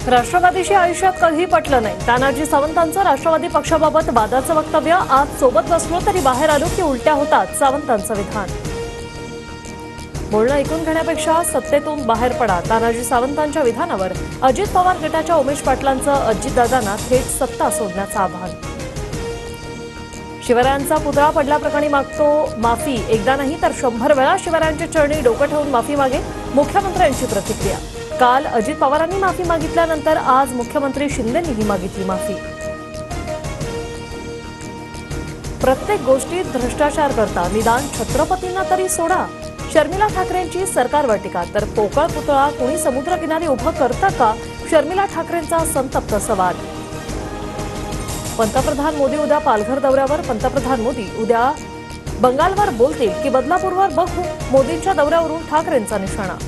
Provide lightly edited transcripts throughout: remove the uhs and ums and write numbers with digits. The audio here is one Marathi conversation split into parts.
राष्ट्रवादीशी आयुष्यात कधी पटलं नाही. तानाजी सावंतांचं राष्ट्रवादी पक्षाबाबत वादाचं वक्तव्य. आज सोबत बसलो तरी बाहेर आलो की उलट्या होतात, सावंतांचं विधान. बोलणं ऐकून घेण्यापेक्षा सत्तेतून बाहेर पडा, तानाजी सावंतांच्या विधानावर अजित पवार गटाच्या उमेश पाटलांचं अजितदादांना थेट सत्ता सोडण्याचं आवाहन. शिवरायांचा पुतळा पडल्याप्रकरणी मागतो माफी. एकदा नाही तर 100 वेळा शिवरायांच्या चरणी डोकं ठेवून माफी मागे, मुख्यमंत्र्यांची प्रतिक्रिया. काल अजित पवारांनी माफी मागितल्यानंतर आज मुख्यमंत्री शिंदेंनीही मागितली माफी. प्रत्येक गोष्टीत भ्रष्टाचार करता, निदान छत्रपतींना तरी सोडा. शर्मिला ठाकरेंची सरकारवर टीका. तर पोकळ पुतळा कुणी समुद्रकिनारी उभं करतं का, शर्मिला ठाकरेंचा संतप्त सवाल. पंतप्रधान मोदी उद्या पालघर दौऱ्यावर. पंतप्रधान मोदी उद्या बंगालवर बोलतील की बदलापूरवर बघू, मोदींच्या दौऱ्यावरून ठाकरेंचा निशाणा.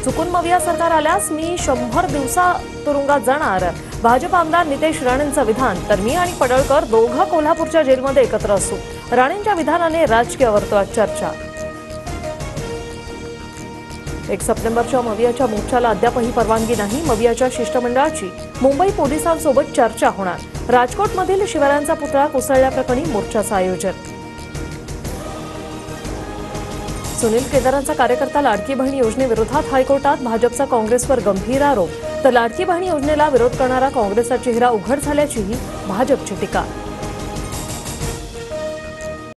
चुकून मविया सरकार आल्यास मी 100 दिवसा तुरुंगात जाणार, भाजप आमदार नितेश राणेंचं विधान. तर मी आणि पडळकर दोघं कोल्हापूरच्या जेलमध्ये एकत्र असू, राणेंच्या विधानाने राजकीय वर्तुळात चर्चा. 1 सप्टेंबरच्या मवियाच्या मोर्चाला अद्यापही परवानगी नाही. मवियाच्या शिष्टमंडळाची मुंबई पोलिसांसोबत चर्चा होणार. राजकोटमधील शिवरायांचा पुतळा कोसळल्याप्रकरणी मोर्चाचं आयोजन. सुनील केदारांचा कार्यकर्ता लाडकी बहीण योजनेविरोधात हायकोर्टात. भाजपचा काँग्रेसवर गंभीर आरोप. तर लाडकी बहीण योजनेला विरोध करणारा काँग्रेसचा चेहरा उघड झाल्याचीही भाजपची टीका.